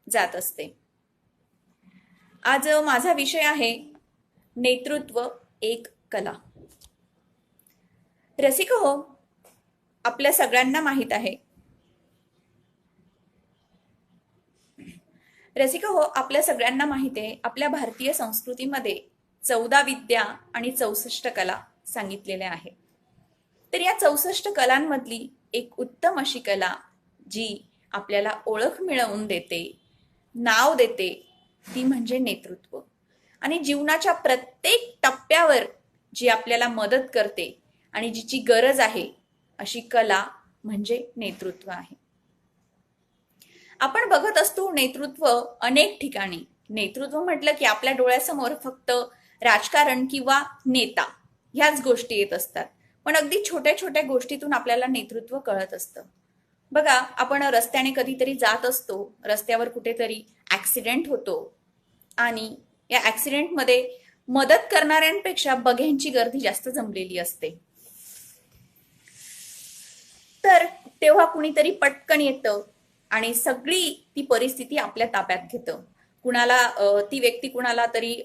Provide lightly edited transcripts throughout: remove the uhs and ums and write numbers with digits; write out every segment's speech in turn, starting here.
जात असते। आज माझा विषय आहे नेतृत्व एक कला। रसिक हो, आपल्या सगळ्यांना माहीत आहे आपल्या सगळ्यांना माहित आहे, आपल्या भारतीय संस्कृतीमध्ये 14 विद्या आणि 64 कला सांगितलेल्या आहेत। तर या 64 कलांमधली एक उत्तम अशी कला जी आपल्याला ओळख मिळवून देते, नाव देते, ती म्हणजे नेतृत्व। आणि जीवनाच्या प्रत्येक टप्प्यावर जी आपल्याला मदत करते आणि जिची गरज आहे अशी कला म्हणजे नेतृत्व आहे। आपण बघत असतो नेतृत्व अनेक ठिकाणी। नेतृत्व म्हटलं की आपल्या डोळ्यासमोर फक्त राजकारण किंवा नेता ह्याच गोष्टी येत असतात, पण अगदी छोट्या छोट्या गोष्टीतून आपल्याला नेतृत्व कळत असतं। बघा, आपण रस्त्याने कधीतरी जात असतो, रस्त्यावर कुठेतरी ऍक्सिडेंट होतो आणि या ऍक्सिडेंटमध्ये मदत करणाऱ्यांपेक्षा बघ्यांची गर्दी जास्त जमलेली असते। तर तेव्हा कुणीतरी पटकन येतं आणि सगळी ती परिस्थिती आपल्या ताब्यात घेतं। ती व्यक्ती कुणाला तरी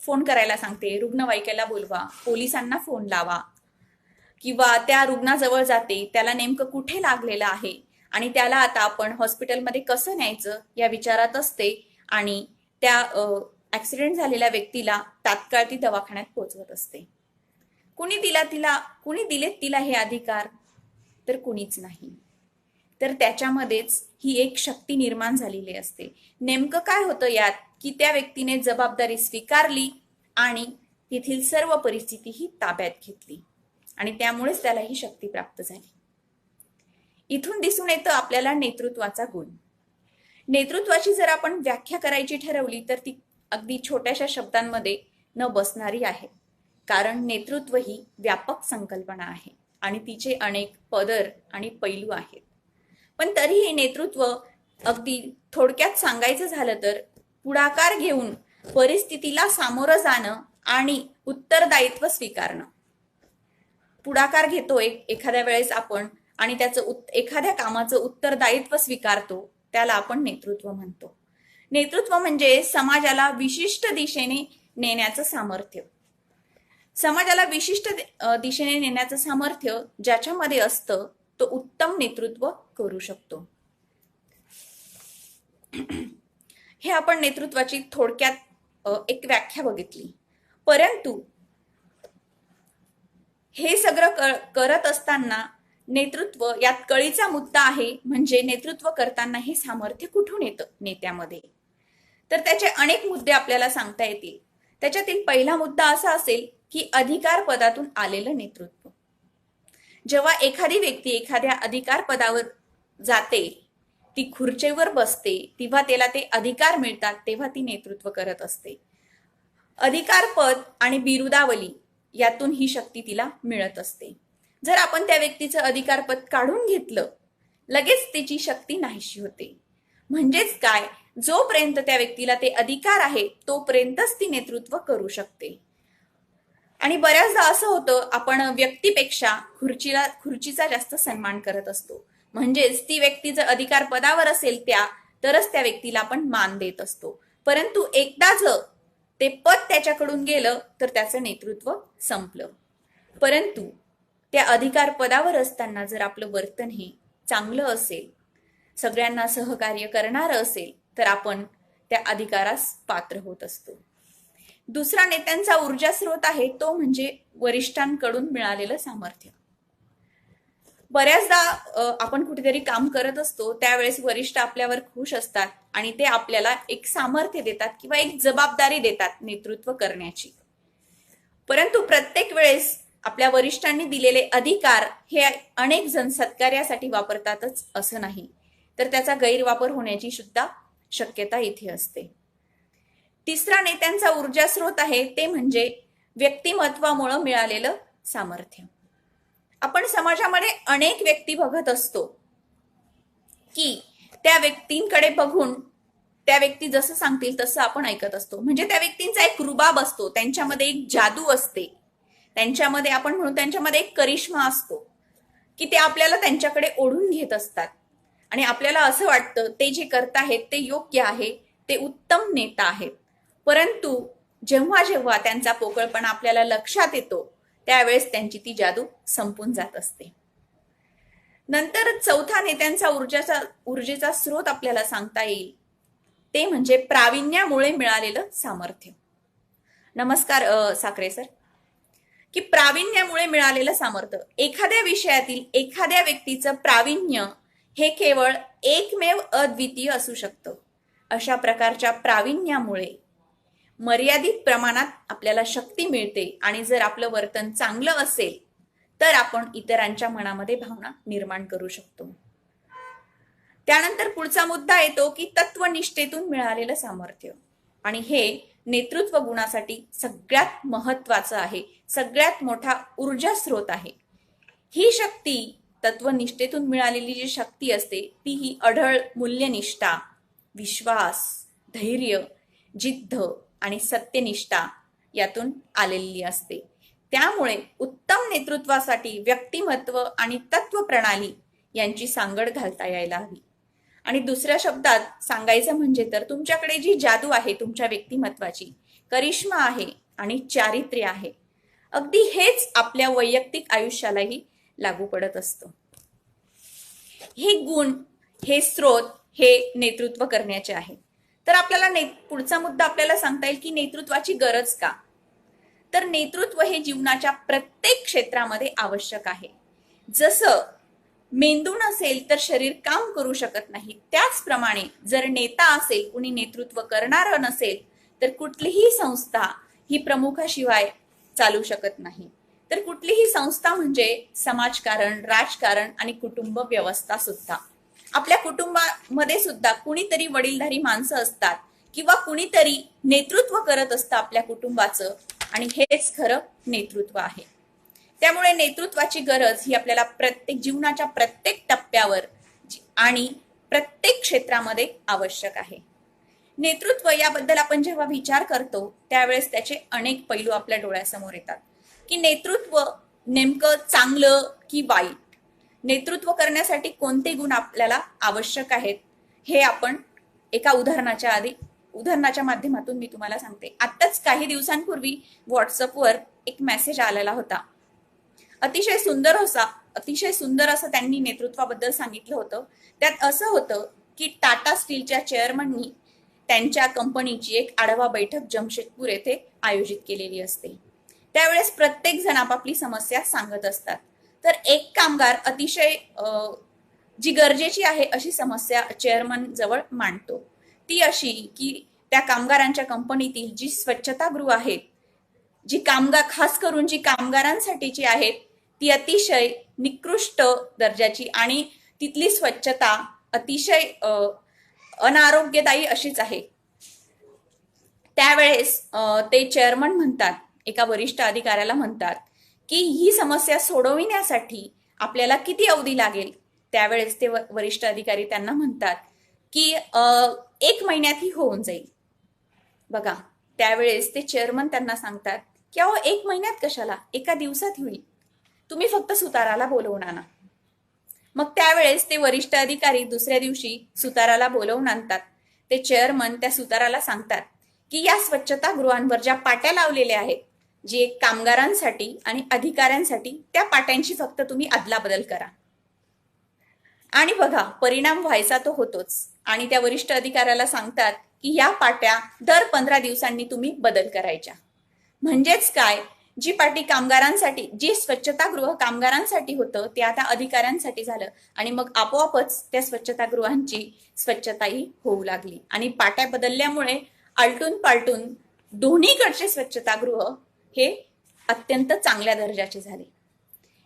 फोन करायला सांगते, रुग्णवाहिकेला बोलवा, पोलिसांना फोन लावा, किंवा त्या रुग्णाजवळ जाते, त्याला नेमकं कुठे लागलेलं आहे आणि त्याला आता आपण हॉस्पिटलमध्ये कसं न्यायचं या विचारात असते आणि त्या ऍक्सिडेंट झालेल्या व्यक्तीला तात्काळ ती दवाखान्यात पोहोचवत असते। कुणी दिलेत तिला हे अधिकार? तर कुणीच नाही। तर त्याच्यामध्येच ही एक शक्ती निर्माण झालेली असते। नेमकं काय होतं यात, की त्या व्यक्तीने जबाबदारी स्वीकारली आणि तेथील सर्व परिस्थिती ही ताब्यात घेतली आणि त्यामुळेच त्याला ही शक्ती प्राप्त झाली। इथून दिसून येतं आपल्याला नेतृत्वाचा गुण। नेतृत्वाची जर आपण व्याख्या करायची ठरवली तर ती अगदी छोट्याशा शब्दांमध्ये न बसणारी आहे, कारण नेतृत्व ही व्यापक संकल्पना आहे आणि तिचे अनेक पदर आणि पैलू आहेत। पण तरीही नेतृत्व अगदी थोडक्यात सांगायचं झालं तर पुढाकार घेऊन परिस्थितीला सामोरं जाणं आणि उत्तरदायित्व स्वीकारणं। पुढाकार घेतोय एखाद्या वेळेस आपण आणि एखाद्या कामाचं उत्तरदायित्व स्वीकारतो, त्याला आपण नेतृत्व म्हणतो। नेतृत्व म्हणजे समाजाला विशिष्ट दिशेने नेण्याचं सामर्थ्य। समाजाला विशिष्ट दिशेने नेण्याचं सामर्थ्य ज्याच्यामध्ये असतं तो उत्तम नेतृत्व करू शकतो। हे आपण नेतृत्वाची थोडक्यात एक व्याख्या बघितली। परंतु हे सगळं करत असताना नेतृत्व यात कळीचा मुद्दा आहे, म्हणजे नेतृत्व करताना हे सामर्थ्य कुठून येतं नेत्यामध्ये? तर त्याचे अनेक मुद्दे आपल्याला सांगता येतील। त्याच्यातील पहिला मुद्दा असा असेल की अधिकार पदातून आलेलं नेतृत्व। जेव्हा एखादी व्यक्ती एखाद्या अधिकार पदावर जाते, ती खुर्चीवर बसते, तेव्हा त्याला ते अधिकार मिळतात, तेव्हा ती नेतृत्व करत असते। अधिकार पद आणि बिरुदावली यातून ही शक्ती तिला मिळत असते। जर आपण त्या व्यक्तीचं अधिकार पद काढून घेतलं, लगेच त्याची शक्ती नाहीशी होते। म्हणजेच काय, जोपर्यंत त्या व्यक्तीला ते अधिकार आहे तोपर्यंतच ती नेतृत्व करू शकते। आणि बऱ्याचदा असं होतं, आपण व्यक्तीपेक्षा खुर्चीचा जास्त सन्मान करत असतो। म्हणजेच ती व्यक्ती जर अधिकार पदावर असेल तरच त्या व्यक्तीला आपण मान देत असतो। परंतु एकदा जर ते पद त्याच्याकडून गेलं तर त्याचं नेतृत्व संपलं। परंतु त्या अधिकार पदावर असताना जर आपलं वर्तन हे चांगलं असेल, सगळ्यांना सहकार्य करणारं असेल, तर आपण त्या अधिकारास पात्र होत असतो। दुसरा नेत्यांचा ऊर्जा स्रोत आहे तो म्हणजे वरिष्ठांकडून मिळालेलं सामर्थ्य। बऱ्याचदा आपण कुठेतरी काम करत असतो, त्यावेळेस वरिष्ठ आपल्यावर खुश असतात आणि ते आपल्याला एक सामर्थ्य देतात किंवा एक जबाबदारी देतात नेतृत्व करण्याची। परंतु प्रत्येक वेळेस आपल्या वरिष्ठांनी दिलेले अधिकार हे अनेक जण सत्कार्यासाठी वापरतातच असं नाही, तर त्याचा गैरवापर होण्याची सुद्धा शक्यता इथे असते। तिसरा नेत्यांचा ऊर्जा स्रोत आहे ते म्हणजे व्यक्तिमत्वामुळे मिळालेलं सामर्थ्य। आपण समाजामध्ये अनेक व्यक्ती बघत असतो की त्या व्यक्तींकडे बघून त्या व्यक्ती जसं सांगतील तसं आपण ऐकत असतो। म्हणजे त्या व्यक्तींचा एक रुबाब असतो, त्यांच्यामध्ये एक जादू असते, त्यांच्यामध्ये एक करिश्मा असतो की ते आपल्याला त्यांच्याकडे ओढून घेत असतात। आणि आपल्याला असं वाटतं ते जे करत आहेत ते योग्य आहे, ते उत्तम नेता आहेत. परंतु जेव्हा जेव्हा त्यांचा पोकळपणा आपल्याला लक्षात येतो त्यावेळेस त्यांची ती जादू संपून जात असते. नंतर चौथा नेत्यांचा ऊर्जेचा स्रोत आपल्याला सांगता येईल ते म्हणजे प्रावीण्यामुळे मिळालेलं सामर्थ्य. नमस्कार साखरे सर. की प्रावीण्यामुळे मिळालेलं सामर्थ्य, एखाद्या विषयातील एखाद्या व्यक्तीचं प्रावीण्य हे केवळ एकमेव अद्वितीय असू शकतं. अशा प्रकारच्या प्रावीण्यामुळे मर्यादित प्रमाणात आपल्याला शक्ती मिळते आणि जर आपलं वर्तन चांगलं असेल तर आपण इतरांच्या मनामध्ये भावना निर्माण करू शकतो. त्यानंतर पुढचा मुद्दा येतो की तत्वनिष्ठेतून मिळालेलं सामर्थ्य, आणि हे नेतृत्व गुणासाठी सगळ्यात महत्वाचं आहे, सगळ्यात मोठा ऊर्जा स्रोत आहे. ही शक्ती, तत्वनिष्ठेतून मिळालेली जी शक्ती असते ती ही अढळ मूल्यनिष्ठा, विश्वास, धैर्य, जिद्द आणि सत्यनिष्ठा यातून आलेली असते. त्यामुळे उत्तम नेतृत्वासाठी व्यक्तिमत्व आणि तत्वप्रणाली यांची सांगड घालता यायला हवी. आणि दुसऱ्या शब्दात सांगायचं म्हणजे तर तुमच्याकडे जी जादू आहे तुमच्या व्यक्तिमत्वाची, करिश्मा आहे आणि चारित्र्य आहे, अगदी हेच आपल्या वैयक्तिक आयुष्यालाही लागू पडत असतं. हे गुण, हे स्रोत हे नेतृत्व करण्याचे आहे. तर आपल्याला पुढचा मुद्दा आपल्याला सांगता येईल की नेतृत्वाची गरज का. तर नेतृत्व हे जीवनाच्या प्रत्येक क्षेत्रामध्ये आवश्यक आहे. जसं मेंदू नसेल तर शरीर काम करू शकत नाही, त्याचप्रमाणे जर नेता असेल, कुणी नेतृत्व करणारं नसेल तर कुठलीही संस्था ही प्रमुखाशिवाय चालू शकत नाही. तर कुठलीही संस्था म्हणजे समाजकारण, राजकारण आणि कुटुंब व्यवस्था सुद्धा. आपल्या कुटुंबामध्ये सुद्धा कुणीतरी वडीलधारी माणसं असतात किंवा कुणीतरी नेतृत्व करत असतं आपल्या कुटुंबाचं, आणि हेच खरं नेतृत्व आहे. त्यामुळे नेतृत्वाची गरज ही आपल्याला प्रत्येक जीवनाच्या प्रत्येक टप्प्यावर आणि प्रत्येक क्षेत्रामध्ये आवश्यक आहे. नेतृत्व याबद्दल आपण जेव्हा विचार करतो त्यावेळेस त्याचे अनेक पैलू आपल्या डोळ्यासमोर येतात की नेतृत्व नेमकं चांगलं की वाईट, नेतृत्व करण्यासाठी कोणते गुण आपल्याला आवश्यक आहेत हे आपण एका उदाहरणाच्या माध्यमातून मी तुम्हाला सांगते. आत्ताच काही दिवसांपूर्वी व्हॉट्सअपवर एक मेसेज आलेला होता. अतिशय सुंदर असं त्यांनी नेतृत्वाबद्दल सांगितलं होतं. त्यात असं होतं की टाटा स्टीलच्या चेअरमननी त्यांच्या कंपनीची एक आढावा बैठक जमशेदपूर येथे आयोजित केलेली असते. त्यावेळेस प्रत्येक जण आपापली समस्या सांगत असतात. तर एक कामगार अतिशय जी गरजेची आहे अशी समस्या चेअरमन जवळ मांडतो. ती अशी की त्या कामगारांच्या कंपनीतील जी स्वच्छतागृह आहेत, खास करून जी कामगारांसाठीची आहेत, ती अतिशय निकृष्ट दर्जाची आणि तिथली स्वच्छता अतिशय अनारोग्यदायी अशीच आहे. त्यावेळेस ते चेअरमन म्हणतात, एका वरिष्ठ अधिकाऱ्याला म्हणतात की ही समस्या सोडविण्यासाठी आपल्याला किती अवधी लागेल. त्यावेळेस ते वरिष्ठ अधिकारी त्यांना म्हणतात की 1 महिन्यात ही होऊन जाईल. बघा, त्यावेळेस ते चेअरमन त्यांना सांगतात की अहो 1 महिन्यात कशाला, 1 दिवसात होईल, तुम्ही फक्त सुताराला बोलवून आणा. मग त्यावेळेस ते वरिष्ठ अधिकारी दुसऱ्या दिवशी सुताराला बोलवून आणतात. ते चेअरमन त्या सुताराला सांगतात की या स्वच्छतागृहांवर ज्या पाट्या लावलेल्या आहेत, जे कामगारांसाठी आणि अधिकाऱ्यांसाठी, त्या पाट्यांची फक्त तुम्ही अदलाबदल करा. आणि बघा, परिणाम व्हायचा तो होतोच. आणि त्या वरिष्ठ अधिकाऱ्याला सांगतात की या पाट्या दर 15 दिवसांनी तुम्ही बदल करायच्या. म्हणजेच काय, जी पाटी कामगारांसाठी, जी स्वच्छतागृह कामगारांसाठी होतं ते आता अधिकाऱ्यांसाठी झालं, आणि मग आपोआपच त्या स्वच्छतागृहांची स्वच्छताही होऊ लागली. आणि पाट्या बदलल्यामुळे आलटून पालटून दोन्हीकडचे स्वच्छतागृह हे अत्यंत चांगल्या दर्जाचे झाले.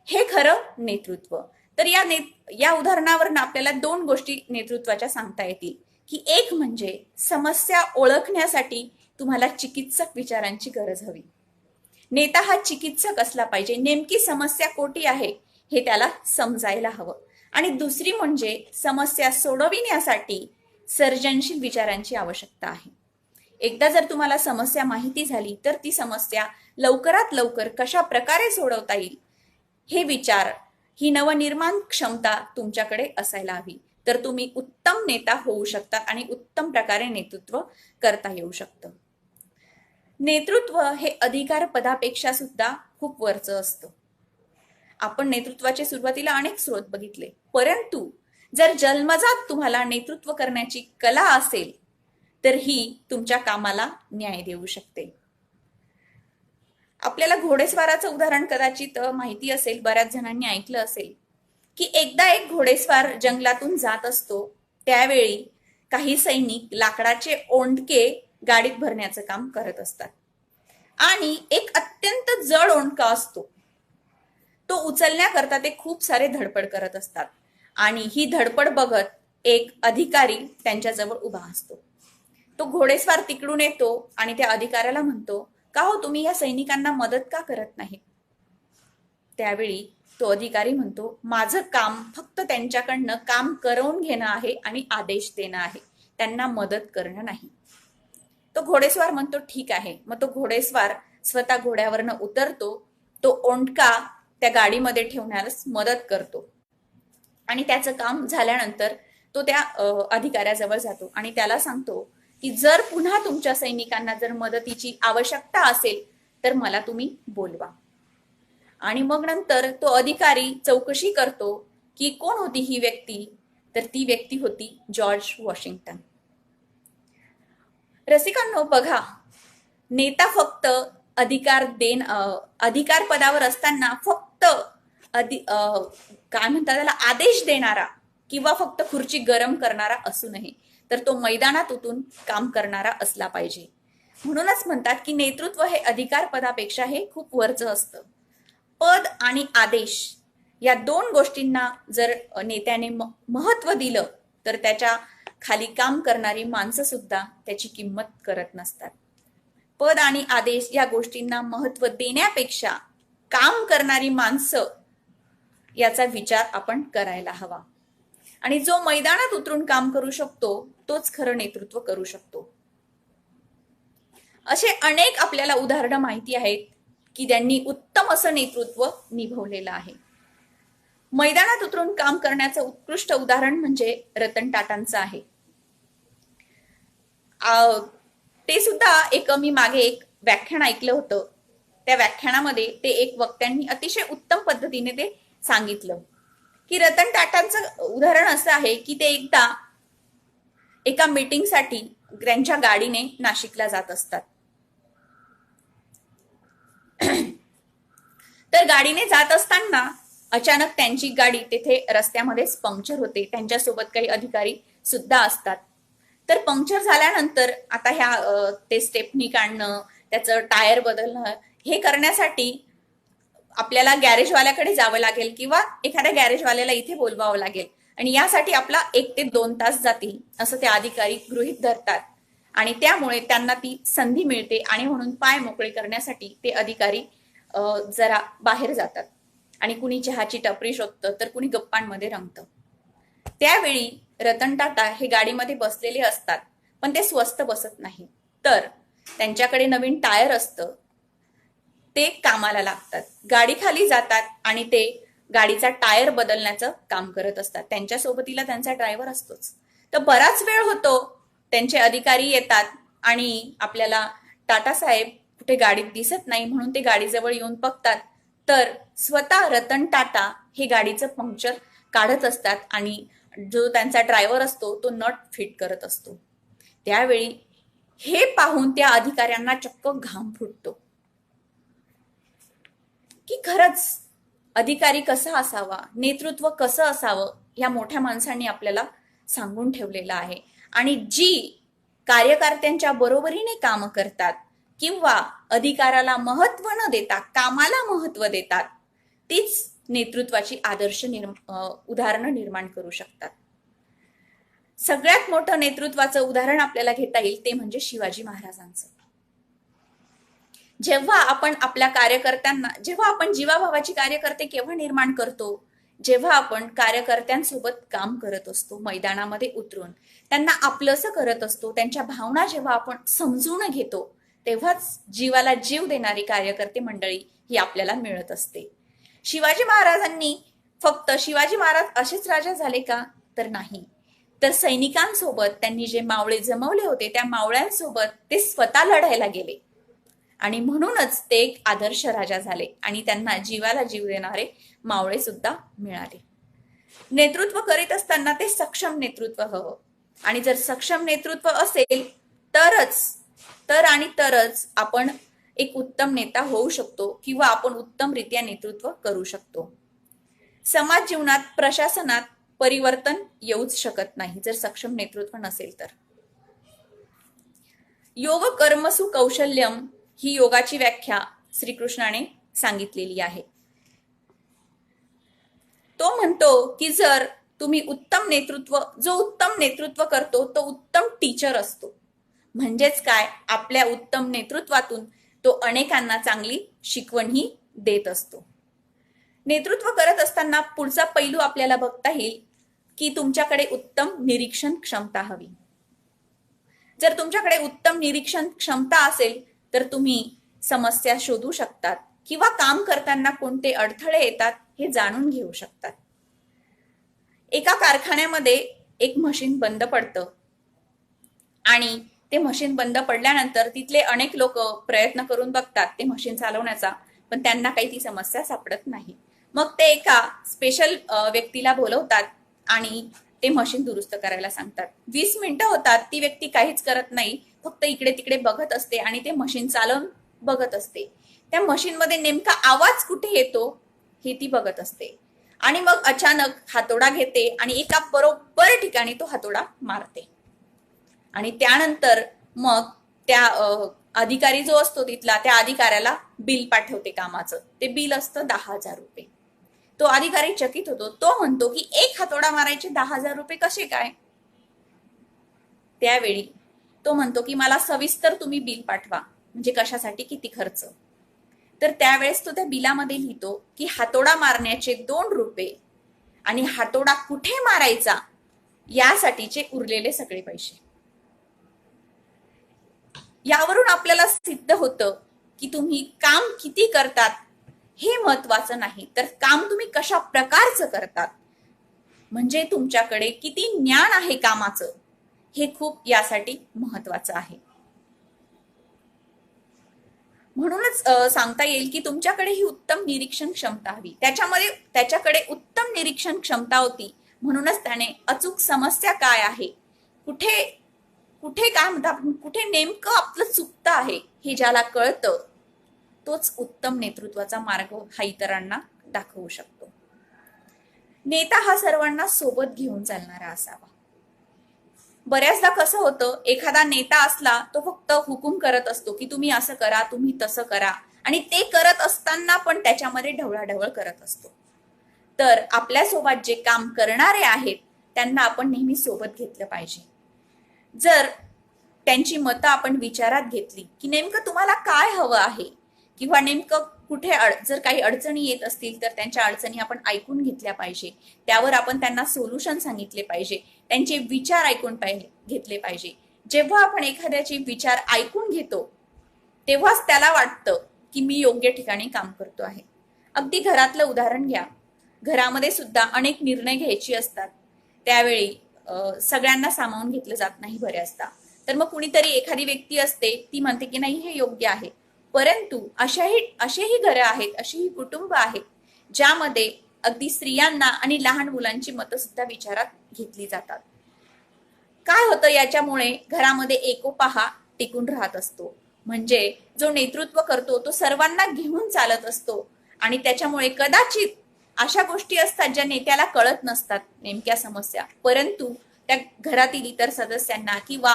हे खरं नेतृत्व. तर या उदाहरणावरून आपल्याला 2 गोष्टी नेतृत्वाच्या सांगता येतील की एक म्हणजे समस्या ओळखण्यासाठी तुम्हाला चिकित्सक विचारांची गरज हवी. नेता हा चिकित्सक असला पाहिजे, नेमकी समस्या कोठे आहे हे त्याला समजायला हवं. आणि दुसरी म्हणजे समस्या सोडविण्यासाठी सर्जनशील विचारांची आवश्यकता आहे. एकदा जर तुम्हाला समस्या माहिती झाली तर ती समस्या लवकरात लवकर कशा प्रकारे सोडवता येईल हे विचार, ही नवनिर्माण क्षमता तुमच्याकडे असायला हवी. तर तुम्ही उत्तम नेता होऊ शकता आणि उत्तम प्रकारे नेतृत्व करता येऊ शकतं. नेतृत्व हे अधिकार पदापेक्षा सुद्धा खूप वरचं असतं. आपण नेतृत्वाचे सुरुवातीला अनेक स्रोत बघितले, परंतु जर जन्मजात तुम्हाला नेतृत्व करण्याची कला असेल तर ही तुमच्या कामाला न्याय देऊ शकते. आपल्याला घोडेस्वाराचं उदाहरण कदाचित माहिती असेल, बऱ्याच जणांनी ऐकलं असेल की एकदा एक घोडेस्वार जंगलातून जात असतो. त्यावेळी काही सैनिक लाकडाचे ओंडके गाडीत भरण्याचं काम करत असतात आणि एक अत्यंत जड ओंडका असतो. तो उचलण्याकरता ते खूप सारे धडपड करत असतात आणि ही धडपड बघत एक अधिकारी त्यांच्याजवळ उभा असतो. तो घोडेस्वार तिकडून येतो आणि त्या अधिकाऱ्याला म्हणतो, का हो तुम्ही या सैनिकांना मदत का करत नाही? त्यावेळी तो अधिकारी म्हणतो, माझं काम फक्त त्यांच्याकडनं काम करवून घेणं आहे आणि आदेश देणं आहे, त्यांना मदत करणं नाही. तो घोडेस्वार म्हणतो, ठीक आहे. मग तो घोडेस्वार स्वतः घोड्यावरनं उतरतो, तो ओंडका त्या गाडीमध्ये ठेवण्यास मदत करतो आणि त्याचं काम झाल्यानंतर तो त्या अधिकाऱ्याजवळ जातो आणि त्याला सांगतो की जर पुन्हा तुमच्या सैनिकांना जर मदतीची आवश्यकता असेल तर मला तुम्ही बोलवा. आणि मग नंतर तो अधिकारी चौकशी करतो की कोण होती ही व्यक्ती, तर ती व्यक्ती होती जॉर्ज वॉशिंग्टन. रसिकांनो बघा, नेता फक्त अधिकार पदावर असताना फक्त काय म्हणतात त्याला, आदेश देणारा किंवा फक्त खुर्ची गरम करणारा असू नये, तर तो मैदानात उतरून काम करणारा असला पाहिजे. म्हणूनच म्हणतात की नेतृत्व हे अधिकार पदापेक्षा हे खूप वरचं असतं. पद आणि आदेश या दोन गोष्टींना जर नेत्याने महत्व दिलं तर त्याच्या खाली काम करणारी माणसं सुद्धा त्याची किंमत करत नसतात. पद आणि आदेश या गोष्टींना महत्व देण्यापेक्षा काम करणारी माणसं याचा विचार आपण करायला हवा. आणि जो मैदानात उतरून काम करू शकतो तोच खरं नेतृत्व करू शकतो. असे अनेक आपल्याला उदाहरणं माहिती आहेत की त्यांनी उत्तम असं नेतृत्व निभवलेलं आहे. मैदानात उतरून काम करण्याचं उत्कृष्ट उदाहरण म्हणजे रतन टाटांचं आहे. ते सुद्धा मी मागे एक व्याख्यान ऐकलं होतं. त्या व्याख्यानामध्ये ते एक वक्त्यांनी अतिशय उत्तम पद्धतीने ते सांगितलं की रतन टाटांचं उदाहरण असं आहे की ते एकदा एका मीटिंगसाठी त्यांच्या गाडीने नाशिकला जात असतात. तर गाडीने जात असताना अचानक त्यांची गाडी तेथे रस्त्यामध्येच पंक्चर होते. त्यांच्यासोबत काही अधिकारी सुद्धा असतात. तर पंक्चर झाल्यानंतर आता ते स्टेपनी काढणं, त्याचं टायर बदलणं, हे करण्यासाठी आपल्याला गॅरेजवाल्याकडे जावं लागेल किंवा एखाद्या गॅरेजवाल्याला इथे बोलवावं लागेल आणि यासाठी आपला 1 ते 2 तास जातील असं ते अधिकारी गृहीत धरतात. आणि त्यामुळे त्यांना ती संधी मिळते आणि म्हणून पाय मोकळे करण्यासाठी ते अधिकारी जरा बाहेर जातात आणि कुणी चहाची टपरी शोधतं तर कुणी गप्पांमध्ये रंगतं. त्यावेळी रतन टाटा हे गाडीमध्ये बसलेले असतात, पण ते स्वस्त बसत नाही. तर त्यांच्याकडे नवीन टायर असतं, ते कामाला लागतात. गाडी खाली जातात आणि ते गाडीचा टायर बदलण्याचं काम करत असतात. त्यांच्या सोबतीला त्यांचा ड्रायव्हर असतोच. तर बराच वेळ होतो, त्यांचे अधिकारी येतात आणि आपल्याला टाटा साहेब कुठे गाडीत दिसत नाही म्हणून ते गाडीजवळ येऊन बघतात. तर स्वतः रतन टाटा हे गाडीचं पंक्चर काढत असतात आणि जो त्यांचा ड्रायव्हर असतो तो नट फिट करत असतो. त्यावेळी हे पाहून त्या अधिकाऱ्यांना चक्क घाम फुटतो की खरंच अधिकारी कसा असावा, नेतृत्व कसं असावं, या मोठ्या माणसांनी आपल्याला सांगून ठेवलेलं आहे. आणि जी कार्यकर्त्यांच्या बरोबरीने काम करतात किंवा अधिकाराला महत्व न देता कामाला महत्व देतात, तीच नेतृत्वाची आदर्श उदाहरणं निर्माण करू शकतात. सगळ्यात मोठं नेतृत्वाचं उदाहरण आपल्याला घेता येईल ते म्हणजे शिवाजी महाराजांचं. जेव्हा आपण आपल्या कार्यकर्त्यांना, जेव्हा आपण जीवाभावाची कार्यकर्ते केव्हा निर्माण करतो, जेव्हा आपण कार्यकर्त्यांसोबत काम करत असतो, मैदानामध्ये उतरून त्यांना आपलंसं करत असतो, त्यांच्या भावना जेव्हा आपण समजून घेतो, तेव्हाच जीवाला जीव देणारी कार्यकर्ते मंडळी ही आपल्याला मिळत असते. शिवाजी महाराज असेच राजा झाले का? तर नाही. तर सैनिकांसोबत त्यांनी जे मावळे जमवले होते त्या मावळ्यांसोबत ते स्वतः लढायला गेले आणि म्हणूनच ते एक आदर्श राजा झाले आणि त्यांना जीवाला जीव देणारे मावळे सुद्धा मिळाले. नेतृत्व करीत असताना ते सक्षम नेतृत्व हवं आणि जर सक्षम नेतृत्व असेल तरच आपण एक उत्तम नेता होऊ शकतो किंवा आपण उत्तमरित्या नेतृत्व करू शकतो. समाज जीवनात प्रशासनात परिवर्तन येऊच शकत नाही जर सक्षम नेतृत्व नसेल तर. योग कर्मसु कौशल्यम ही योगाची व्याख्या श्रीकृष्णाने सांगितलेली आहे. तो म्हणतो की जर तुम्ही जो उत्तम नेतृत्व करतो तो उत्तम टीचर असतो. म्हणजेच काय, आपल्या उत्तम नेतृत्वातून तो अनेकांना चांगली शिकवणही देत असतो. नेतृत्व करत असताना पुढचा पैलू आपल्याला बघता येईल की तुमच्याकडे उत्तम निरीक्षण क्षमता हवी. जर तुमच्याकडे उत्तम निरीक्षण क्षमता असेल तर तुम्ही समस्या शोधू शकतात किंवा काम करताना कोणते अडथळे येतात हे जाणून घेऊ शकतात. एका कारखान्यामध्ये एक मशीन बंद पडतं आणि ते मशीन बंद पडल्यानंतर तिथले अनेक लोक प्रयत्न करून बघतात ते मशीन चालवण्याचा, पण त्यांना काही ती समस्या सापडत नाही. मग ते एका स्पेशल व्यक्तीला बोलवतात आणि ते मशीन दुरुस्त करायला सांगतात. 20 मिनिटं होतात, ती व्यक्ती काहीच करत नाही, फक्त इकडे तिकडे बघत असते आणि ते मशीन चालवून बघत असते. त्या मशीनमध्ये नेमका आवाज कुठे येतो हे ती बघत असते आणि मग अचानक हातोडा घेते आणि एका बरोबर ठिकाणी तो हातोडा मारते आणि त्यानंतर मग त्या अधिकारी जो असतो तिथला त्या अधिकाऱ्याला बिल पाठवते कामाचं. ते बिल असतं 10,000 रुपये. तो अधिकारी चकित होतो. तो म्हणतो की एक हातोडा मारायचे 10,000 रुपये कसे काय? त्यावेळी तो म्हणतो की मला सविस्तर तुम्ही बिल पाठवा, म्हणजे कशासाठी किती खर्च. तर त्यावेळेस तो त्या बिलामध्ये लिहितो की हातोडा मारण्याचे 2 रुपये आणि हातोडा कुठे मारायचा यासाठीचे उरलेले सगळे पैसे. यावरून आपल्याला सिद्ध होतं की तुम्ही काम किती करतात हे महत्वाचं नाही, तर काम तुम्ही कशा प्रकारचं करतात, म्हणजे तुमच्याकडे किती ज्ञान आहे कामाचं हे खूप यासाठी महत्वाचं आहे. म्हणूनच सांगता येईल की तुमच्याकडे ही उत्तम निरीक्षण क्षमता हवी. त्याच्याकडे उत्तम निरीक्षण क्षमता होती, म्हणूनच त्याने अचूक समस्या काय आहे, कुठे काय म्हणतात, कुठे नेमकं आपलं चुकतं आहे हे ज्याला कळतं तोच उत्तम नेतृत्वाचा मार्ग हा इतरांना दाखवू शकतो. नेता हा सर्वांना सोबत घेऊन चालणारा असावा. बऱ्याचदा कसं होतं, एखादा नेता असला तो फक्त हुकूम करत असतो की तुम्ही असं करा, तुम्ही तसं करा, आणि ते करत असताना पण त्याच्यामध्ये ढवळाढवळ करत असतो. तर आपल्यासोबत जे काम करणारे आहेत त्यांना आपण नेहमी सोबत घेतलं पाहिजे. जर त्यांची मतं आपण विचारात घेतली की नेमकं तुम्हाला काय हवं आहे किंवा नेमकं कुठे जर काही अडचणी येत असतील तर त्यांच्या अडचणी आपण ऐकून घेतल्या पाहिजे. त्यावर आपण त्यांना सोल्युशन सांगितले पाहिजे, त्यांचे विचार ऐकून घेतले पाहिजे. जेव्हा आपण एखाद्याचे विचार ऐकून घेतो तेव्हाच त्याला वाटतं की मी योग्य ठिकाणी काम करतो आहे. अगदी घरातलं उदाहरण घ्या. घरामध्ये सुद्धा अनेक निर्णय घ्यायचे असतात, त्यावेळी सगळ्यांना सामावून घेतलं जात नाही बऱ्याचदा. तर मग कुणीतरी एखादी व्यक्ती असते ती म्हणते की नाही हे योग्य आहे, परंतु असेही घरं आहेत, अशीही कुटुंब आहेत ज्यामध्ये अगदी स्त्रियांना आणि लहान मुलांची मतं सुद्धा विचारात घेतली जातात. काय होतं, याच्यामुळे घरामध्ये एकोपा हा टिकून राहत असतो. म्हणजे जो नेतृत्व करतो तो सर्वांना घेऊन चालत असतो आणि त्याच्यामुळे कदाचित अशा गोष्टी असतात ज्या नेत्याला कळत नसतात नेमक्या समस्या, परंतु त्या घरातील इतर सदस्यांना किंवा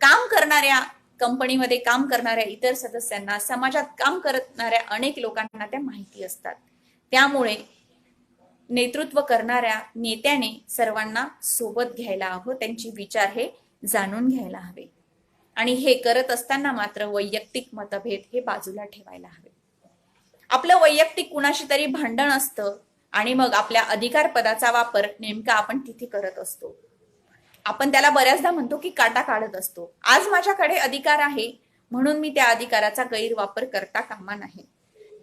काम करणाऱ्या कंपनीमध्ये काम करणाऱ्या इतर सदस्यांना, समाजात काम करणाऱ्या अनेक लोकांना त्या माहिती असतात. त्यामुळे नेतृत्व करणाऱ्या नेत्याने सर्वांना सोबत घ्यायला हवं, त्यांचे विचार हे जाणून घ्यायला हवे आणि हे करत असताना मात्र वैयक्तिक मतभेद हे बाजूला ठेवायला हवे. आपलं वैयक्तिक कुणाशी तरी भांडण असतं आणि मग आपल्या अधिकार पदाचा वापर नेमका आपण तिथे करत असतो. आपण त्याला बऱ्याचदा म्हणतो की काटा काढत असतो. आज माझ्याकडे अधिकार आहे म्हणून मी त्या अधिकाराचा गैरवापर करता कामा नये.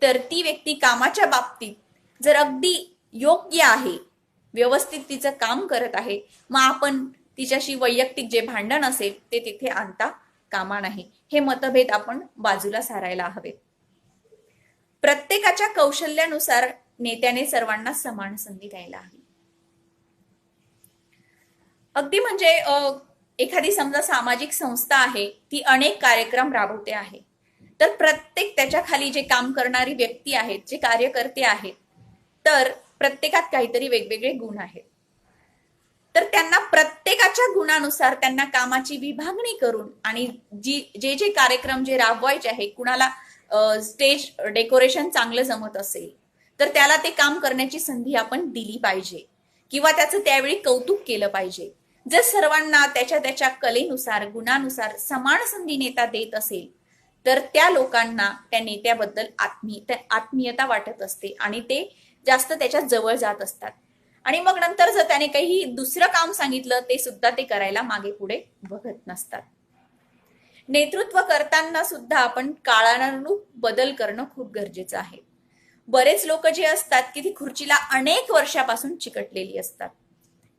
तर ती व्यक्ती कामाच्या बाबतीत जर अगदी योग्य आहे, व्यवस्थित तिचं काम करत आहे, मग आपण तिच्याशी वैयक्तिक जे भांडण असेल ते तिथे आणता कामा नाही. हे मतभेद आपण बाजूला सारायला हवेत. प्रत्येकाच्या कौशल्यानुसार नेत्याने सर्वांना समान संधी द्यायला हवी. अगदी म्हणजे एखादी समजा सामाजिक संस्था आहे, ती अनेक कार्यक्रम राबवते आहे, तर प्रत्येक त्याच्या खाली जे काम करणारी व्यक्ती आहेत, जे कार्यकर्ते आहेत, तर प्रत्येकात काहीतरी वेगवेगळे गुण आहेत. तर त्यांना प्रत्येकाच्या गुणानुसार त्यांना कामाची विभागणी करून आणि जे जे कार्यक्रम जे राबवायचे आहे, कुणाला स्टेज डेकोरेशन चांगलं जमत असेल तर त्याला ते काम करण्याची संधी आपण दिली पाहिजे किंवा त्याचं त्यावेळी कौतुक केलं पाहिजे. जर सर्वांना त्याच्या त्याच्या कलेनुसार गुणानुसार समान संधी नेता देत असेल तर त्या लोकांना त्या नेत्याबद्दल आत्मीयता वाटत असते आणि ते जास्त त्याच्या जवळ जात असतात. आणि मग नंतर जर त्याने काही दुसरं काम सांगितलं ते सुद्धा ते करायला मागे पुढे बघत नसतात. नेतृत्व करताना सुद्धा आपण काळानुरूप बदल करणं खूप गरजेचं आहे. बरेच लोक जे असतात की ती खुर्चीला अनेक वर्षापासून चिकटलेली असतात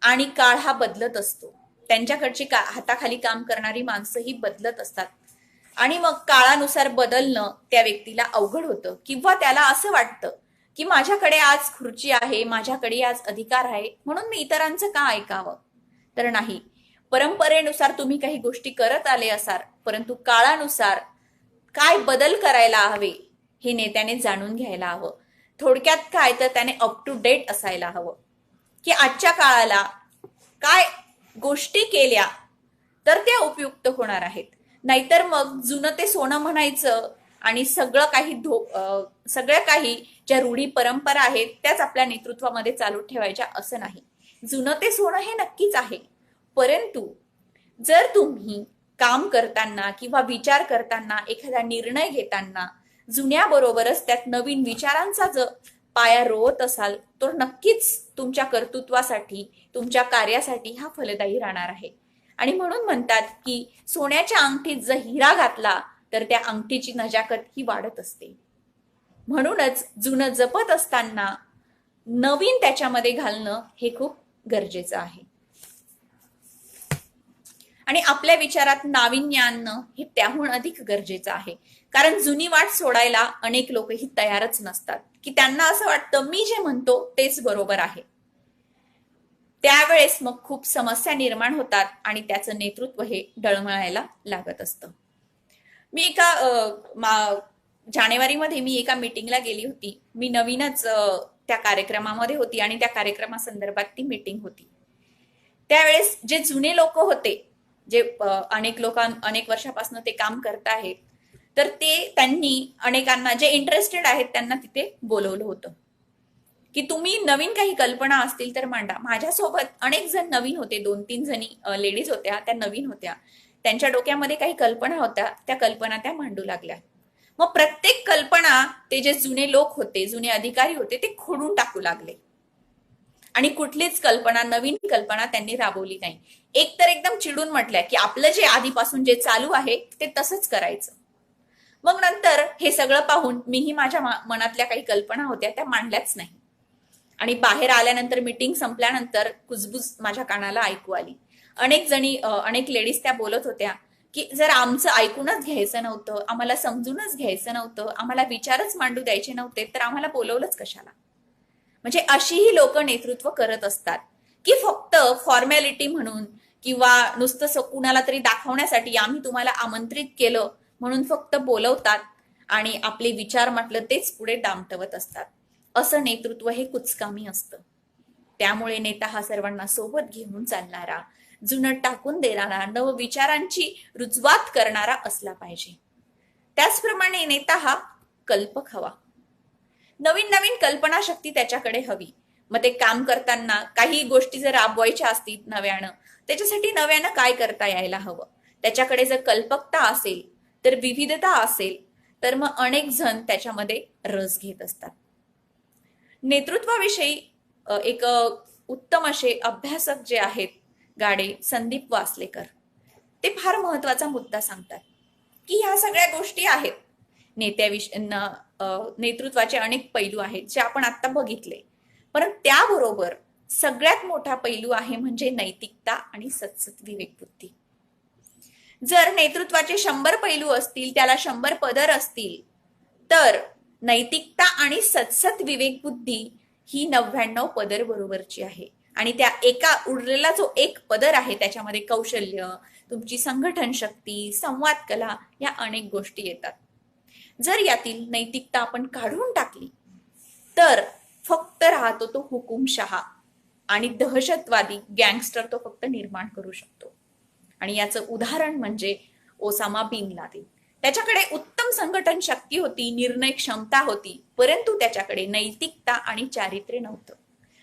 आणि काळ हा बदलत असतो. त्यांच्याकडची हाताखाली काम करणारी माणसंही बदलत असतात आणि मग काळानुसार बदलणं त्या व्यक्तीला अवघड होतं किंवा त्याला असं वाटतं की माझ्याकडे आज खुर्ची आहे, माझ्याकडे आज अधिकार आहे, म्हणून मी इतरांचं का ऐकावं. तर नाही, परंपरेनुसार तुम्ही काही गोष्टी करत आले असाल, परंतु काळानुसार काय बदल करायला हवे हे नेत्याने जाणून घ्यायला हवं. थोडक्यात काय तर त्याने अप टू डेट असायला हवं की आजच्या काळाला काय गोष्टी केल्या तर त्या उपयुक्त होणार आहेत. नाहीतर मग जुनं ते सोनं म्हणायचं आणि सगळं काही ज्या रूढी परंपरा आहेत त्याच आपल्या नेतृत्वामध्ये चालू ठेवायच्या असं नाही. जुनं ते सोनं हे नक्कीच आहे, परंतु जर तुम्ही काम करताना किंवा विचार करताना एखादा निर्णय घेताना जुन्या बरोबरच त्यात नवीन विचारांचा जर पाया रोवत असाल तर नक्कीच तुमच्या कर्तृत्वासाठी तुमच्या कार्यासाठी हा फलदायी राहणार आहे. आणि म्हणून म्हणतात की सोन्याच्या अंगठीत जर हिरा घातला तर त्या अंगठीची नजाकत ही वाढत असते. म्हणूनच जुनं जपत असताना नवीन त्याच्यामध्ये घालणं हे खूप गरजेचं आहे. आणि आपल्या विचारात नाविन्य आणणं हे त्याहून अधिक गरजेचं आहे. कारण जुनी वाट सोडायला अनेक लोकही तयारच नसतात की त्यांना असं वाटतं मी जे म्हणतो तेच बरोबर आहे. त्यावेळेस मग खूप समस्या निर्माण होतात आणि त्याचं नेतृत्व हे डळमळायला लागत असतं. मी जानेवारीमध्ये मी एका मीटिंगला गेली होती. मी नवीनच त्या कार्यक्रमामध्ये होती आणि त्या कार्यक्रमासंदर्भात ती मीटिंग होती. त्यावेळेस जे जुने लोक होते, जे अनेक वर्षापासून ते काम करत आहेत, तर त्यांनी अनेकांना जे इंटरेस्टेड आहेत त्यांना तिथे बोलवलं होतं की तुम्ही नवीन काही कल्पना असतील तर मांडा. माझ्यासोबत अनेक जण नवीन होते, 2-3 जणी लेडीज होत्या, त्या नवीन होत्या. त्यांच्या डोक्यामध्ये काही कल्पना होत्या, त्या कल्पना त्या मांडू लागल्या. मग प्रत्येक कल्पना ते जे जुने लोक होते, जुने अधिकारी होते, ते खोडून टाकू लागले आणि कुठलीच नवीन कल्पना त्यांनी राबवली नाही. एक तर एकदम चिडून म्हटल्या की आपलं जे आधीपासून जे चालू आहे ते तसंच करायचं. मग नंतर हे सगळं पाहून मीही माझ्या मनातल्या काही कल्पना होत्या त्या मांडल्याच नाही आणि बाहेर आल्यानंतर मीटिंग संपल्यानंतर कुजबुज माझ्या कानाला ऐकू आली. अनेक लेडीज त्या बोलत होत्या की जर आमचं ऐकूनच घ्यायचं नव्हतं, आम्हाला समजूनच घ्यायचं नव्हतं, आम्हाला विचारच मांडू द्यायचे नव्हते, तर आम्हाला बोलवलंच कशाला. म्हणजे अशीही लोक नेतृत्व करत असतात की फक्त फॉर्मॅलिटी म्हणून किंवा नुसतं कुणाला तरी दाखवण्यासाठी आम्ही तुम्हाला आमंत्रित केलं म्हणून फक्त बोलवतात आणि आपले विचार म्हटलं तेच पुढे दामटवत असतात. असं नेतृत्व हे कुचकामी असतं. त्यामुळे नेता हा सर्वांना सोबत घेऊन चालणारा, जुनं टाकून देणारा, नव विचारांची रुजवात करणारा असला पाहिजे. त्याचप्रमाणे नेता हा कल्पक हवा. नवीन नवीन कल्पनाशक्ती त्याच्याकडे हवी. मग ते काम करताना काही गोष्टी जर राबवायच्या असतील नव्यानं, त्याच्यासाठी नव्यानं काय करता यायला हवं. त्याच्याकडे जर कल्पकता असेल तर विविधता असेल तर मग अनेक जण त्याच्यामध्ये रस घेत असतात. नेतृत्वाविषयी एक उत्तम असे अभ्यासक जे आहेत गाडे संदीप वासलेकर, ते फार महत्वाचा मुद्दा सांगतात की ह्या सगळ्या गोष्टी आहेत. नेतृत्वाचे अनेक पैलू आहेत जे आपण आता बघितले, परंतु त्याबरोबर सगळ्यात मोठा पैलू आहे म्हणजे नैतिकता आणि सतसत विवेकबुद्धी. जर नेतृत्वाचे 100 पैलू असतील, त्याला 100 पदर असतील, तर नैतिकता आणि सतसत विवेकबुद्धी ही 99 पदर बरोबरची आहे. आणि त्या एका उरलेला जो एक पदर आहे त्याच्यामध्ये कौशल्य, तुमची संघटन शक्ती, संवाद कला या अनेक गोष्टी येतात. जर यातील नैतिकता आपण काढून टाकली तर फक्त राहतो तो हुकुमशहा आणि दहशतवादी गँगस्टर तो फक्त निर्माण करू शकतो. आणि याचं उदाहरण म्हणजे ओसामा बिन लादेन. त्याच्याकडे उत्तम संघटन शक्ती होती, निर्णय क्षमता होती, परंतु त्याच्याकडे नैतिकता आणि चारित्र्य नव्हतं.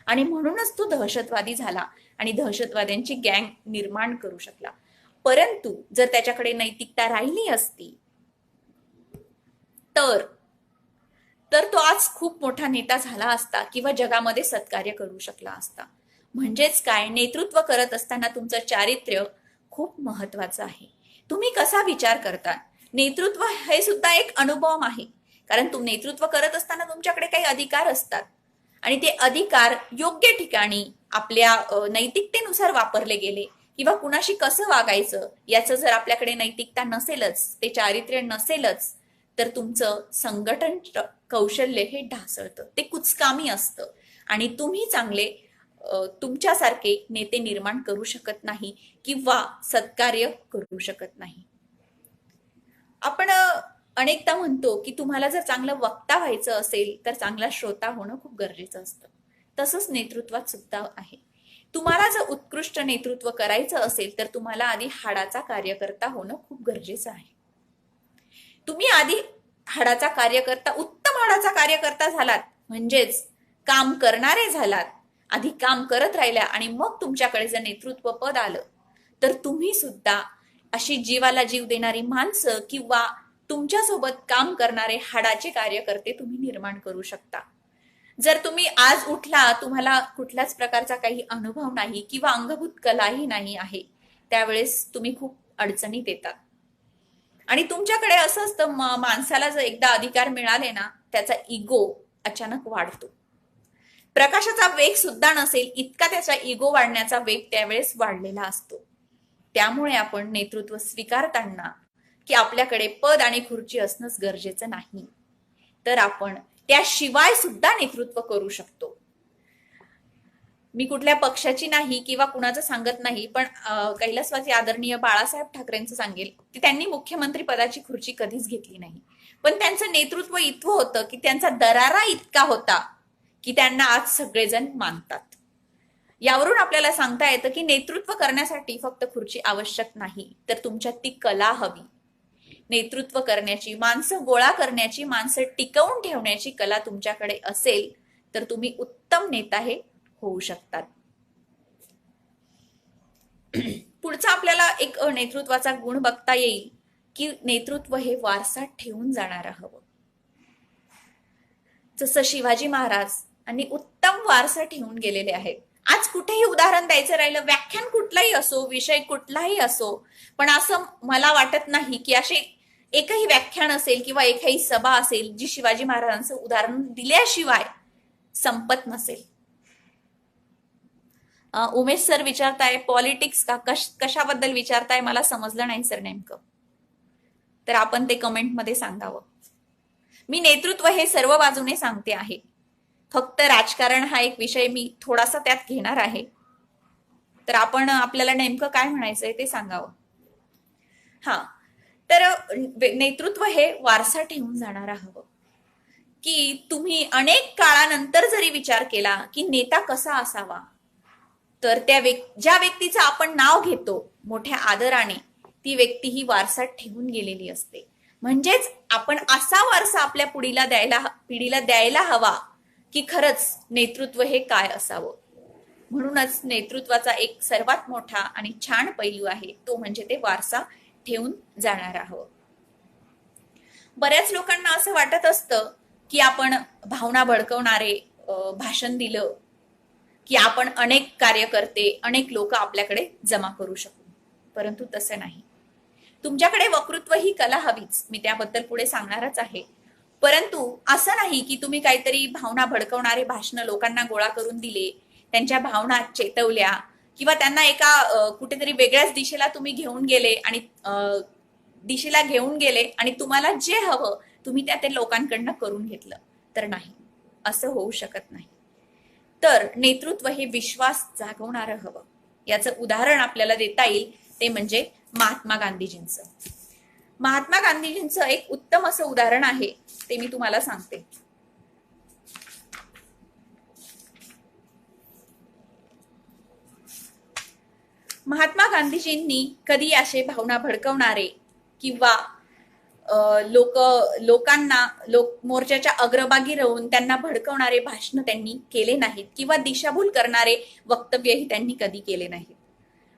आणि म्हणूनच तो दहशतवादी झाला आणि दहशतवाद्यांची गँग निर्माण करू शकला. परंतु जर त्याच्याकडे नैतिकता राहिली असती तर तो आज खूप मोठा नेता झाला असता किंवा जगामध्ये सत्कार्य करू शकला असता. म्हणजेच काय, नेतृत्व करत असताना तुमचं चारित्र्य खूप महत्वाचं आहे. तुम्ही कसा विचार करता, नेतृत्व हे सुद्धा एक अनुभव आहे. कारण तुम्ही नेतृत्व करत असताना तुमच्याकडे काही अधिकार असतात आणि ते अधिकार योग्य ठिकाणी आपल्या नैतिकतेनुसार वापरले गेले किंवा कुणाशी कसं वागायचं याचं जर आपल्याकडे नैतिकता नसेलच, ते चारित्र्य नसेलच, तर तुमचं संघटन कौशल्य हे ढासळतं, ते कुचकामी असतं आणि तुम्ही चांगले तुमच्यासारखे नेते निर्माण करू शकत नाही किंवा सत्कार्य करू शकत नाही. आपण अनेकदा म्हणतो की तुम्हाला जर चांगलं वक्ता व्हायचं असेल तर चांगला श्रोता होणं खूप गरजेचं असतं. तसंच नेतृत्वात सुद्धा आहे. तुम्हाला जर उत्कृष्ट नेतृत्व करायचं असेल तर तुम्हाला आधी हाडाचा कार्यकर्ता होणं खूप गरजेचं आहे. तुम्ही आधी हाडाचा कार्यकर्ता, उत्तम हाडाचा कार्यकर्ता झालात म्हणजेच काम करणारे झालात, आधी काम करत राहिल्या आणि मग तुमच्याकडे जर नेतृत्व पद आलं तर तुम्ही सुद्धा अशी जीवाला जीव देणारी माणसं किंवा तुमच्यासोबत काम करणारे हाडाचे कार्यकर्ते तुम्ही निर्माण करू शकता. जर तुम्ही आज उठला, तुम्हाला कुठल्याच प्रकारचा काही अनुभव नाही किंवा अंगभूत कलाही नाही आहे, त्यावेळेस तुम्ही खूप अडचणीत येतात. आणि तुमच्याकडे असं असतं, माणसाला जर एकदा अधिकार मिळाले ना, त्याचा इगो अचानक वाढतो. प्रकाशाचा वेग सुद्धा नसेल इतका त्याचा इगो वाढण्याचा वेग त्यावेळेस वाढलेला असतो. त्यामुळे आपण नेतृत्व स्वीकारताना की आपल्याकडे पद आणि खुर्ची असणंच गरजेचं नाही, तर आपण त्याशिवाय सुद्धा नेतृत्व करू शकतो. मी कुठल्या पक्षाची नाही किंवा कुणाचं सांगत नाही, पण कैलासवासी आदरणीय बाळासाहेब ठाकरेंचं सांगेल की त्यांनी मुख्यमंत्री पदाची खुर्ची कधीच घेतली नाही, पण त्यांचं नेतृत्व इतकं होतं की त्यांचा दरारा इतका होता की त्यांना आज सगळेजण मानतात. यावरून आपल्याला सांगता येतं की नेतृत्व करण्यासाठी फक्त खुर्ची आवश्यक नाही, तर तुमच्यात ती कला हवी. नेतृत्व करण्याची, माणसं गोळा करण्याची, माणसं टिकवून ठेवण्याची कला तुमच्याकडे असेल तर तुम्ही उत्तम नेता हे होऊ शकतात. पुढचा आपल्याला एक नेतृत्वाचा गुण बघता येईल की नेतृत्व हे वारसा ठेवून जाणारं हवं. जसं शिवाजी महाराज आणि उत्तम वारसा ठेवून गेलेले आहेत. आज कुठेही उदाहरण द्यायचं राहिलं, व्याख्यान कुठलाही असो, विषय कुठलाही असो, पण असं मला वाटत नाही की असे एकही व्याख्यान असेल किंवा एकही सभा असेल जी शिवाजी महाराजांचं उदाहरण दिल्याशिवाय संपत नसेल. उमेश सर विचारताय पॉलिटिक्स का, कशाबद्दल विचारताय मला समजलं नाही सर नेमकं, तर आपण ते कमेंटमध्ये सांगावं. मी नेतृत्व हे सर्व बाजूने सांगते आहे, फक्त राजकारण हा एक विषय मी थोडासा त्यात घेणार आहे, तर आपण आपल्याला नेमकं काय म्हणायचंय ते सांगावं. हा, तर नेतृत्व हे वारसा ठेवून जाणारा हवं की तुम्ही अनेक काळानंतर जरी विचार केला की नेता कसा असावा, तर ज्या व्यक्तीचं आपण नाव घेतो मोठ्या आदराने, ती व्यक्ती ही वारसा ठेवून गेलेली असते. म्हणजेच आपण असा वारसा आपल्या पिढीला द्यायला हवा की खरंच नेतृत्व हे काय असावं. म्हणूनच नेतृत्वाचा एक सर्वात मोठा आणि छान पैलू आहे तो म्हणजे ते वारसा ठेवून जाणारा हवं. बऱ्याच लोकांना असं वाटत असतं की आपण भावना भडकवणारे भाषण दिलं की आपण अनेक कार्यकर्ते, अनेक लोक आपल्याकडे जमा करू शकू, परंतु तसं नाही. तुमच्याकडे वक्तृत्व ही कला हवीच, मी त्याबद्दल पुढे सांगणारच आहे, परंतु असं नाही की तुम्ही काहीतरी भावना भडकवणारे भाषण लोकांना गोळा करून दिले त्यांच्या भावना चेतवल्या किंवा त्यांना एका कुठेतरी वेगळ्याच दिशेला तुम्ही घेऊन गेले आणि दिशेला घेऊन गेले आणि तुम्हाला जे हवं तुम्ही त्या लोकांकडनं करून घेतलं, तर नाही, असं होऊ शकत नाही. तर नेतृत्व हे विश्वास जागवणारं हवं. याचं उदाहरण आपल्याला देता येईल ते म्हणजे महात्मा गांधीजींचं. महात्मा गांधीजींचं एक उत्तम असं उदाहरण आहे, ते मी तुम्हाला सांगते. महात्मा गांधीजींनी कधी असे भावना भडकवणारे किंवा लोकांना मोर्चाच्या अग्रभागी राहून त्यांना भडकवणारे भाषण त्यांनी केले नाहीत किंवा दिशाभूल करणारे वक्तव्यही त्यांनी कधी केले नाहीत.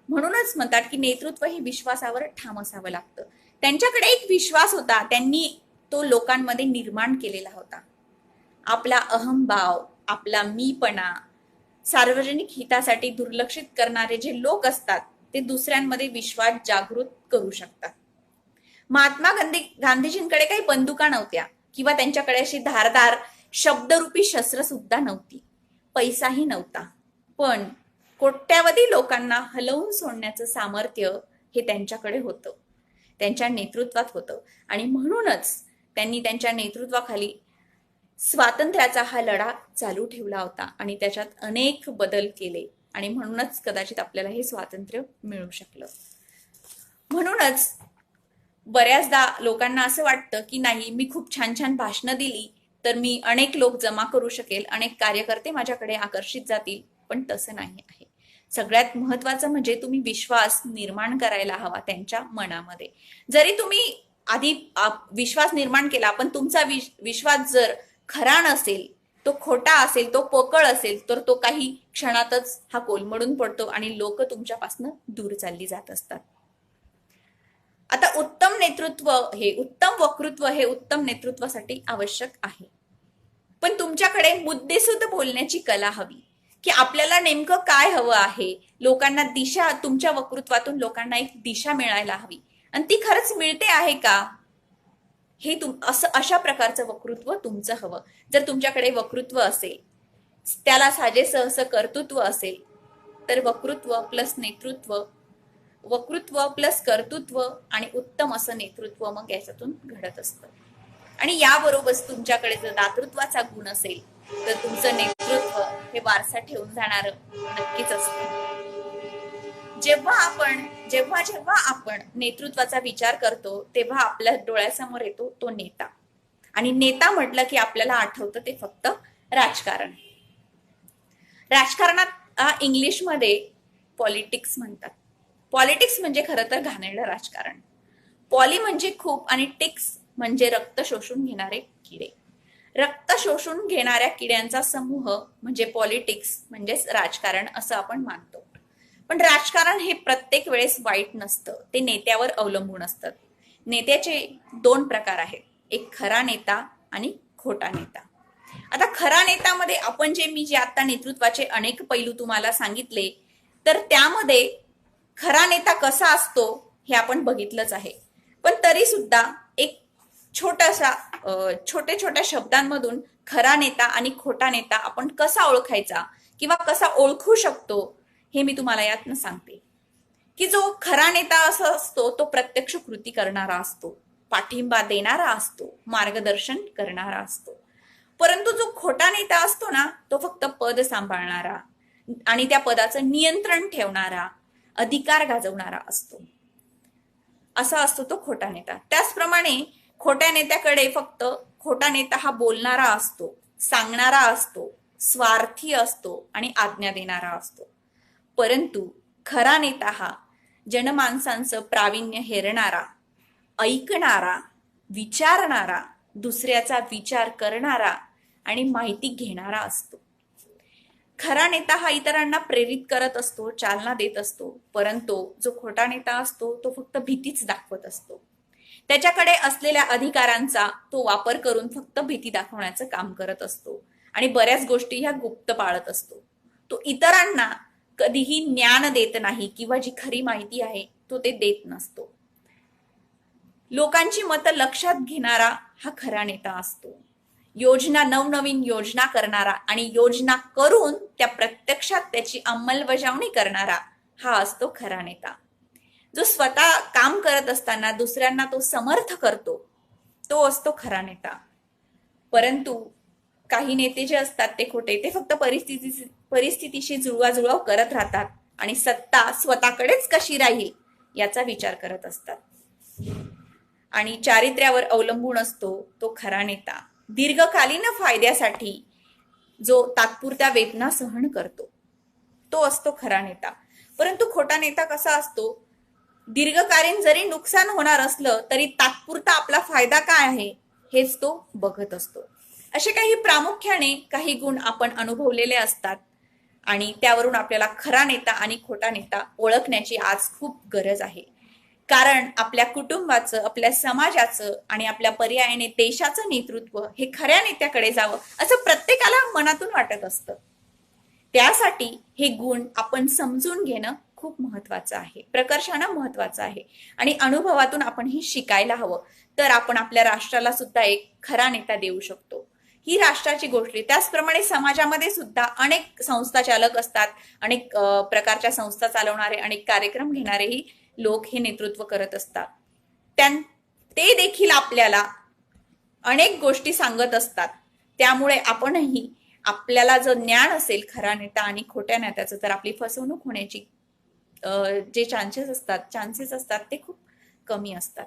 म्हणूनच म्हणतात की नेतृत्व हे विश्वासावर ठाम असावं लागतं. त्यांच्याकडे एक विश्वास होता, त्यांनी तो लोकांमध्ये निर्माण केलेला होता. आपला अहंभाव, आपला मीपणा, सार्वजनिक हितासाठी दुर्लक्षित करणारे जे लोक असतात ते दुसऱ्यांमध्ये विश्वास जागृत करू शकतात. महात्मा गांधीजींकडे काही बंदुका नव्हत्या किंवा त्यांच्याकडे अशी धारदार शब्दरूपी शस्त्र सुद्धा नव्हती, पैसाही नव्हता, पण कोट्यावधी लोकांना हलवून सोडण्याचं सामर्थ्य हे त्यांच्याकडे होतं, त्यांच्या नेतृत्वात होतं. आणि म्हणूनच त्यांनी त्यांच्या नेतृत्वाखाली स्वातंत्र्याचा हा लढा चालू ठेवला होता आणि त्याच्यात अनेक बदल केले आणि म्हणूनच कदाचित आपल्याला हे स्वातंत्र्य मिळू शकलं. म्हणूनच बऱ्याचदा लोकांना असं वाटतं की नाही, मी खूप छान छान भाषणं दिली तर मी अनेक लोक जमा करू शकेल, अनेक कार्यकर्ते माझ्याकडे आकर्षित जातील, पण तसं नाही आहे. सगळ्यात महत्वाचं म्हणजे तुम्ही विश्वास निर्माण करायला हवा त्यांच्या मनामध्ये. जरी तुम्ही आधी विश्वास निर्माण केला पण तुमचा विश्वास जर खरा नसेल, तो खोटा असेल, तो पोकळ असेल, तर तो काही क्षणातच हा कोलमडून पडतो आणि लोक तुमच्यापासून दूर चालली जात असतात. आता उत्तम नेतृत्व हे उत्तम वक्तृत्व हे उत्तम नेतृत्वासाठी आवश्यक आहे. पण तुमच्याकडे मुद्देसूद बोलण्याची कला हवी की आपल्याला नेमकं काय हवं आहे. लोकांना दिशा, तुमच्या वक्तृत्वातून लोकांना एक दिशा मिळायला हवी आणि ती खरंच मिळते आहे का, हे अशा प्रकारचं वक्तृत्व तुमचं हवं. जर तुमच्याकडे वक्तृत्व असेल, त्याला साजेसं असं कर्तृत्व असेल, तर वक्तृत्व प्लस नेतृत्व, वक्तृत्व प्लस कर्तृत्व आणि उत्तम असं नेतृत्व मग याच्यातून घडत असतं. आणि याबरोबर तुमच्याकडे जर दातृत्वाचा गुण असेल तर तुमचं नेतृत्व हे वारसा ठेवून जाणारं नक्कीच असतं. जेव्हा आपण नेतृत्वाचा विचार करतो तेव्हा आपल्या डोळ्यासमोर येतो तो नेता. आणि नेता म्हटलं की आपल्याला आठवतं ते फक्त राजकारण. राजकारणात इंग्लिशमध्ये पॉलिटिक्स म्हणतात. पॉलिटिक्स म्हणजे खरं तर घाणेरडं राजकारण. पॉली म्हणजे खूप आणि टिक्स म्हणजे रक्त शोषून घेणारे किडे. रक्त शोषून घेणाऱ्या किड्यांचा समूह म्हणजे पॉलिटिक्स म्हणजेच राजकारण असं आपण मानतो. पण राजकारण हे प्रत्येक वेळेस वाईट नसतं, ते नेत्यावर अवलंबून असतात. नेत्याचे दोन प्रकार आहेत, एक खरा नेता आणि खोटा नेता. आता खरा नेतामध्ये आपण मी आता नेतृत्वाचे अनेक पैलू तुम्हाला सांगितले, तर त्यामध्ये खरा नेता कसा असतो हे आपण बघितलंच आहे. पण तरी सुद्धा एक छोट्या छोट्या शब्दांमधून खरा नेता आणि खोटा नेता आपण कसा ओळखायचा किंवा कसा ओळखू शकतो हे मी तुम्हाला यातनं सांगते. की जो खरा नेता असा असतो तो प्रत्यक्ष कृती करणारा असतो, पाठिंबा देणारा असतो, मार्गदर्शन करणारा असतो. परंतु जो खोटा नेता असतो ना, तो फक्त पद सांभाळणारा आणि त्या पदाचं नियंत्रण ठेवणारा, अधिकार गाजवणारा असतो. असा असतो तो खोटा नेता. त्याचप्रमाणे खोट्या नेत्याकडे फक्त खोटा नेता हा बोलणारा असतो, सांगणारा असतो, स्वार्थी असतो आणि आज्ञा देणारा असतो. परंतु खरा नेता हा जनमानसांचं प्रावीण्य हेरणारा, ऐकणारा, विचारणारा, दुसऱ्याचा विचार करणारा आणि माहिती घेणारा असतो. खरा नेता हा इतरांना प्रेरित करत असतो, चालना देत असतो. परंतु जो खोटा नेता असतो तो फक्त भीतीच दाखवत असतो. त्याच्याकडे असलेल्या अधिकारांचा तो वापर करून फक्त भीती दाखवण्याचं काम करत असतो आणि बऱ्याच गोष्टी ह्या गुप्त पाळत असतो. तो इतरांना कधीही ज्ञान देत नाही किंवा जी खरी माहिती आहे तो ते देत नसतो. लोकांची मतं लक्षात घेणारा हा खरा नेता असतो. योजना, नवनवीन योजना करणारा आणि योजना करून त्या प्रत्यक्षात त्याची अंमलबजावणी करणारा हा असतो खरा नेता. जो स्वतः काम करत असताना दुसऱ्यांना तो समर्थ करतो तो असतो खरा नेता. परंतु काही नेते जे असतात ते खोटे, ते फक्त परिस्थितीशी जुळवाजुळव करत राहतात आणि सत्ता स्वतःकडेच कशी राहील याचा विचार करत असतात. आणि चारित्र्यावर अवलंबून असतो तो खरा नेता. दीर्घकालीन फायद्यासाठी जो तात्पुरत्या वेदना सहन करतो तो असतो खरा नेता. परंतु खोटा नेता कसा असतो, दीर्घकालीन जरी नुकसान होणार असलं तरी तात्पुरता आपला फायदा काय आहे हेच तो बघत असतो. असे काही प्रामुख्याने काही गुण आपण अनुभवलेले असतात आणि त्यावरून आपल्याला खरा नेता आणि खोटा नेता ओळखण्याची आज खूप गरज आहे. कारण आपल्या कुटुंबाचं, आपल्या समाजाचं आणि आपल्या पर्यायाने देशाचं नेतृत्व हे खऱ्या नेत्याकडे जावं असं प्रत्येकाला मनातून वाटत असतं. त्यासाठी हे गुण आपण समजून घेणं खूप महत्वाचं आहे, प्रकर्षानं महत्वाचं आहे आणि अनुभवातून आपण हे शिकायला हवं. तर आपण आपल्या राष्ट्राला सुद्धा एक खरा नेता देऊ शकतो. ही राष्ट्राची गोष्ट आहे. त्याचप्रमाणे समाजामध्ये सुद्धा अनेक संस्था चालक असतात, अनेक प्रकारच्या संस्था चालवणारे, अनेक कार्यक्रम घेणारेही लोक हे नेतृत्व करत असतात. ते देखील आपल्याला अनेक गोष्टी सांगत असतात. त्यामुळे आपणही, आपल्याला जर ज्ञान असेल खरा नेता आणि खोट्या नेत्याचं, तर आपली फसवणूक होण्याची जे चान्सेस असतात ते खूप कमी असतात.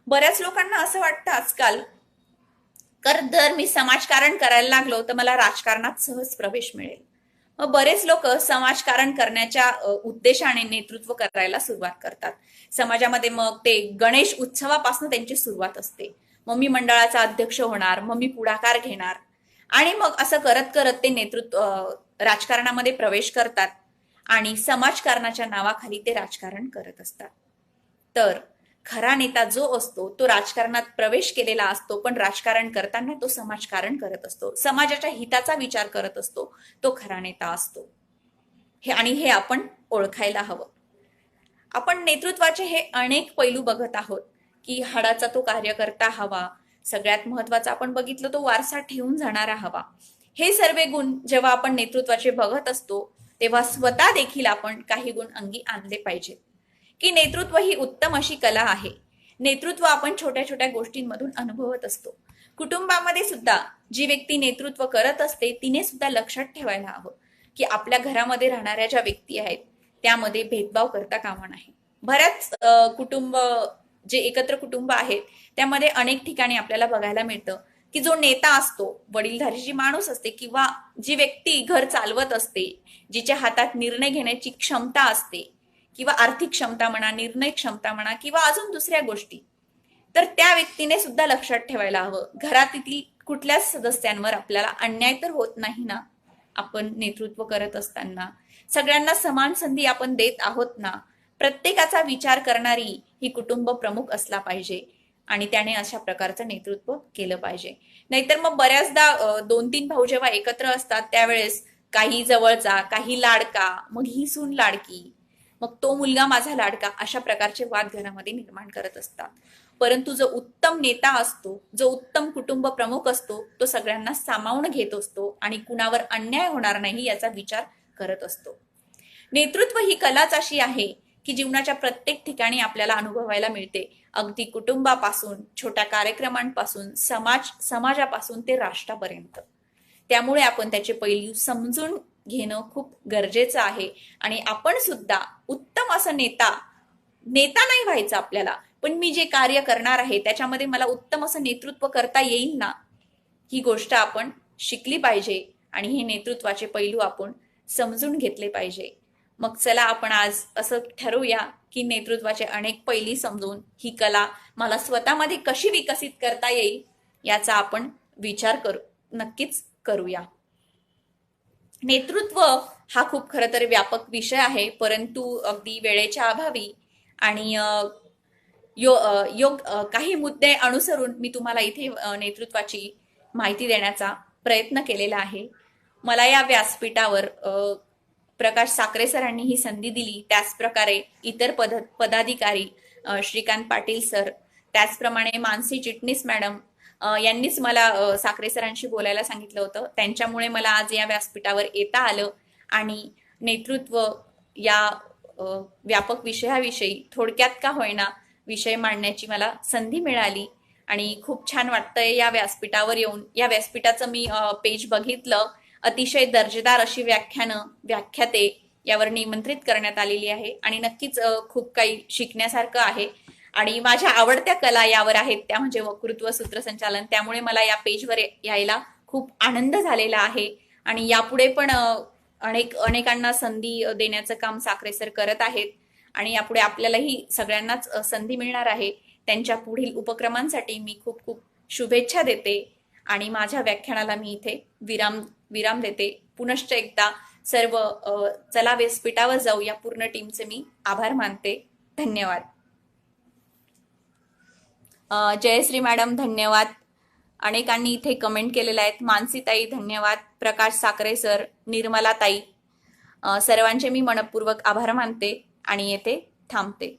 बऱ्याच लोकांना असं वाटतं आजकाल, जर मी समाजकारण करायला लागलो तर मला राजकारणात सहज प्रवेश मिळेल. मग बरेच लोक समाजकारण करण्याच्या उद्देशाने नेतृत्व करायला सुरुवात करतात. समाजामध्ये मग ते गणेश उत्सवापासून त्यांची सुरुवात असते. मग मी मंडळाचा अध्यक्ष होणार, मग मी पुढाकार घेणार आणि मग असं करत करत ते राजकारणामध्ये प्रवेश करतात आणि समाजकारणाच्या नावाखाली ते राजकारण करत असतात. तर खरा नेता जो असतो तो राजकारणात प्रवेश केलेला असतो, पण राजकारण करताना तो समाजकारण करत असतो, समाजाच्या हिताचा विचार करत असतो, तो खरा नेता असतो. हे आपण ओळखायला हवं. आपण नेतृत्वाचे हे अनेक पैलू बघत आहोत की हाडाचा तो कार्यकर्ता हवा, सगळ्यात महत्वाचा आपण बघितलं तो वारसा ठेवून जाणारा हवा. हे सर्व गुण जेव्हा आपण नेतृत्वाचे बघत असतो तेव्हा स्वतः देखील आपण काही गुण अंगी आणले पाहिजेत की नेतृत्व ही उत्तम अशी कला आहे. नेतृत्व आपण छोट्या छोट्या गोष्टींमधून अनुभवत असतो. कुटुंबामध्ये सुद्धा जी व्यक्ती नेतृत्व करत असते तिने सुद्धा लक्षात ठेवायला हवं की आपल्या घरामध्ये राहणाऱ्या ज्या व्यक्ती आहेत त्यामध्ये भेदभाव करता कामा नये. बऱ्याच कुटुंब, जे एकत्र कुटुंब आहेत त्यामध्ये अनेक ठिकाणी आपल्याला बघायला मिळतं की जो नेता असतो, वडीलधारी जी माणूस असते किंवा जी व्यक्ती घर चालवत असते, जिच्या हातात निर्णय घेण्याची क्षमता असते किंवा आर्थिक क्षमता म्हणा, निर्णय क्षमता म्हणा किंवा अजून दुसऱ्या गोष्टी, तर त्या व्यक्तीने सुद्धा लक्षात ठेवायला हवं घरातील कुठल्याच सदस्यांवर आपल्याला अन्याय तर होत नाही ना. आपण नेतृत्व करत असताना सगळ्यांना समान संधी आपण देत आहोत ना. प्रत्येकाचा विचार करणारी ही कुटुंब प्रमुख असला पाहिजे आणि त्याने अशा प्रकारचं नेतृत्व केलं पाहिजे. नाहीतर मग बऱ्याचदा 2-3 भाऊ जेव्हा एकत्र असतात त्यावेळेस काही जवळचा, काही लाडका, मग ही सून लाडकी, मग तो मुलगा माझा लाडका, अशा प्रकारचे वाद घरामध्ये निर्माण करत असतात. परंतु जो उत्तम नेता असतो, जो उत्तम कुटुंब प्रमुख असतो, तो सगळ्यांना सामावून घेत असतो आणि कुणावर अन्याय होणार नाही याचा विचार करत असतो. नेतृत्व ही कलाच अशी आहे की जीवनाच्या प्रत्येक ठिकाणी आपल्याला अनुभवायला मिळते. अगदी कुटुंबापासून, छोट्या कार्यक्रमांपासून, समाजापासून ते राष्ट्रापर्यंत. त्यामुळे आपण त्याचे पैलू समजून घेणं खूप गरजेचं आहे आणि आपण सुद्धा उत्तम असं नेता नाही व्हायचं आपल्याला, पण मी जे कार्य करणार आहे त्याच्यामध्ये मला उत्तम असं नेतृत्व करता येईल ना, ही गोष्ट आपण शिकली पाहिजे आणि हे नेतृत्वाचे पैलू आपण समजून घेतले पाहिजे. मग चला आपण आज असं ठरवूया की नेतृत्वाचे अनेक पैली समजून ही कला मला स्वतःमध्ये कशी विकसित करता येईल याचा आपण विचार नक्कीच करूया. नेतृत्व हा खूप खरं तर व्यापक विषय आहे, परंतु अगदी वेळेच्या अभावी आणि काही मुद्दे अनुसरून मी तुम्हाला इथे नेतृत्वाची माहिती देण्याचा प्रयत्न केलेला आहे. मला या व्यासपीठावर प्रकाश साखरे सरांनी ही संधी दिली, त्याचप्रकारे इतर पदाधिकारी श्रीकांत पाटील सर, त्याचप्रमाणे मानसी चिटणीस मॅडम, यांनीच मला साखरे सरांशी बोलायला सांगितलं होतं. त्यांच्यामुळे मला आज या व्यासपीठावर येता आलं आणि नेतृत्व या व्यापक विषयाविषयी थोडक्यात का होईना विषय मांडण्याची मला संधी मिळाली आणि खूप छान वाटतंय या व्यासपीठावर येऊन. या व्यासपीठाचं मी पेज बघितलं. अतिशय दर्जेदार अशी व्याख्याते यावर निमंत्रित करण्यात आलेली आहे आणि नक्कीच खूप काही शिकण्यासारखं आहे. आणि माझ्या आवडत्या कला यावर आहेत, त्या म्हणजे वक्तृत्व, सूत्रसंचालन. त्यामुळे मला या पेजवर यायला खूप आनंद झालेला आहे आणि यापुढे पण अनेकांना संधी देण्याचं काम साखरे सर करत आहेत आणि यापुढे आपल्यालाही सगळ्यांनाच संधी मिळणार आहे. त्यांच्या पुढील उपक्रमांसाठी मी खूप खूप शुभेच्छा देते आणि माझ्या व्याख्यानाला मी इथे विराम देते. पुनश्च एकदा सर्व चला व्यासपीठावर जाऊ या पूर्ण टीमचे मी आभार मानते. धन्यवाद. जयश्री मॅडम धन्यवाद. अनेकांनी इथे कमेंट केलेल्या आहेत. मानसीताई धन्यवाद. प्रकाश साखरे सर, निर्मला ताई, सर्वांचे मी मनपूर्वक आभार मानते आणि येथे थांबते.